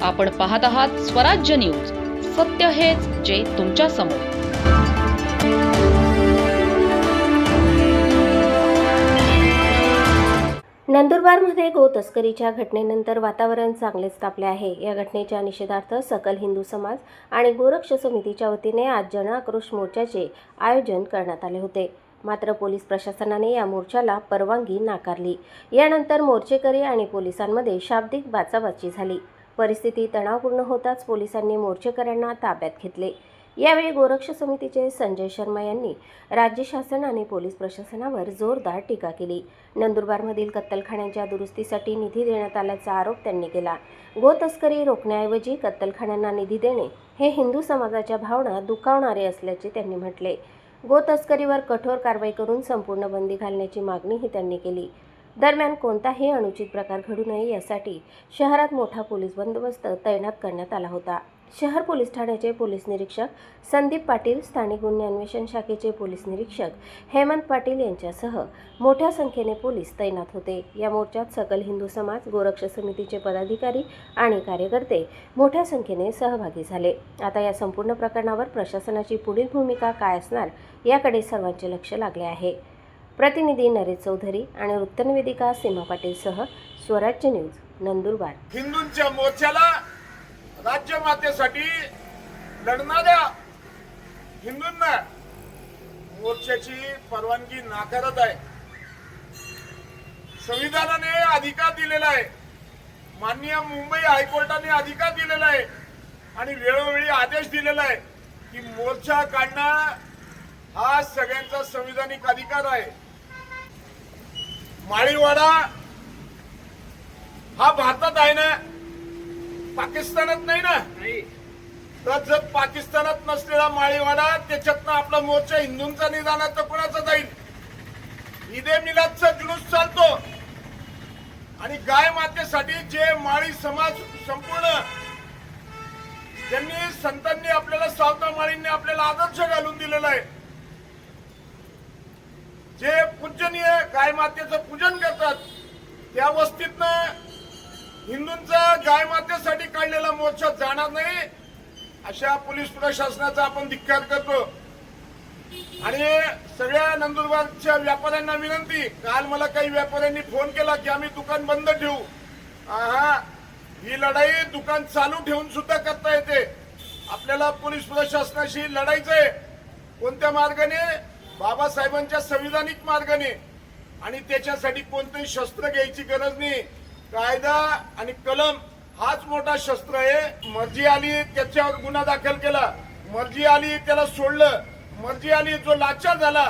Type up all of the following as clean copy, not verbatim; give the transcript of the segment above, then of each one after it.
आपण पाहत आहात स्वराज्य न्यूज. सत्य हेच जे तुमच्या समोर. नंदुरबारमध्ये गो तस्करीच्या घटनेनंतर वातावरण चांगलेच तापले आहे. या घटनेच्या निषेधार्थ सकल हिंदू समाज आणि गोरक्ष समितीच्या वतीने आज जन आक्रोश मोर्चाचे आयोजन करण्यात आले होते. मात्र पोलीस प्रशासनाने या मोर्चाला परवानगी नाकारली. यानंतर मोर्चेकरी आणि पोलिसांमध्ये शाब्दिक बाचाबाची झाली. परिस्थिती तणावपूर्ण होताच पोलिसांनी मोर्चेकऱ्यांना ताब्यात घेतले. यावेळी गोरक्ष समितीचे संजय शर्मा यांनी राज्य शासन आणि पोलीस प्रशासनावर जोरदार टीका केली. नंदुरबारमधील कत्तलखान्यांच्या दुरुस्तीसाठी निधी देण्यात आल्याचा आरोप त्यांनी केला. गो तस्करी रोखण्याऐवजी कत्तलखान्यांना निधी देणे हे हिंदू समाजाच्या भावना दुखावणारे असल्याचे त्यांनी म्हटले. गो तस्करीवर कठोर कारवाई करून संपूर्ण बंदी घालण्याची मागणीही त्यांनी केली. दरम्यान कोणताही अनुचित प्रकार घडू नये यासाठी शहरात मोठा पोलीस बंदोबस्त तैनात करण्यात आला होता. शहर पोलीस ठाण्याचे पोलीस निरीक्षक संदीप पाटील, स्थानिक गुन्हे अन्वेषण शाखेचे पोलीस निरीक्षक हेमंत पाटील यांच्यासह मोठ्या संख्येने पोलीस तैनात होते. या मोर्चात सकल हिंदू समाज, गोरक्ष समितीचे पदाधिकारी आणि कार्यकर्ते मोठ्या संख्येने सहभागी झाले. आता या संपूर्ण प्रकरणावर प्रशासनाची पुढील भूमिका काय असणार याकडे सर्वांचे लक्ष लागले आहे. प्रतिनिधी नरेश चौधरी आणि वृत्तनिवेदिका सीमा पाटीलसह स्वराज्य न्यूज, नंदुरबार. हिंदूंच्या मोर्चाला राज्यमातेसाठी लढणाऱ्या हिंदूंना मोर्चाची परवानगी नाकारत आहे. संविधानाने अधिकार दिलेला आहे, माननीय मुंबई हायकोर्टाने अधिकार दिलेला आहे आणि वेळोवेळी आदेश दिलेला आहे की मोर्चा काढणं हा सगळ्यांचा संविधानिक अधिकार आहे. माळीवाडा हा भारतात आहे ना, पाकिस्तानात नाही ना. तर जर पाकिस्तानात नसलेला माळीवाडा त्याच्यातनं आपला मोर्चा हिंदूंचा निघाला तर कोणाचा जाईल? ईदे मिलादचा जुलूस चालतो आणि गाय मातेसाठी जे माळी समाज संपूर्ण त्यांनी संतांनी आपल्याला, सावता माळींनी आपल्याला आदर्श घालून दिलेला आहे. जे पूजनीय गाय मातेचं पूजन करतात त्या वस्तीतनं हिंदूंचा गाय मातेसाठी काढलेला मोर्चा जाणार नाही, अशा पोलीस प्रशासनाचा आपण धिक्कार करतो. आणि सगळ्या नंदुरबारच्या व्यापाऱ्यांना विनंती, काल मला काही व्यापाऱ्यांनी फोन केला की आम्ही दुकान बंद ठेवू. ही लढाई दुकान चालू ठेवून सुद्धा करता येते. आपल्याला पोलीस प्रशासनाशी लढायचंय. कोणत्या मार्गाने? बाबासाहेबांच्या संविधानिक मार्गाने. आणि त्याच्यासाठी कोणतेही शस्त्र घ्यायची गरज नाही. कायदा आणि कलम हाच मोठा शस्त्र आहे. मर्जी आली त्याच्यावर गुन्हा दाखल केला, मर्जी आली त्याला सोडलं, मर्जी आली जो लाचार झाला,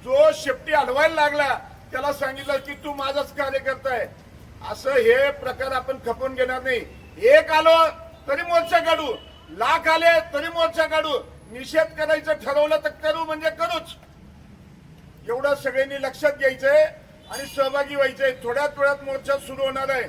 जो शेपटी हलवायला लागला त्याला सांगितलं की तू माझाच कार्यकर्ता आहे. असं हे प्रकार आपण खपवून घेणार नाही. एक आलो तरी मोर्चा काढू, लाख आले तरी मोर्चा काढू. निषेध करायचं ठरवलं तर करू म्हणजे करूच. एवढं सगळ्यांनी लक्षात घ्यायचंय आणि सहभागी व्हायचंय. थोड्याच वेळात मोर्चा सुरू होणार आहे.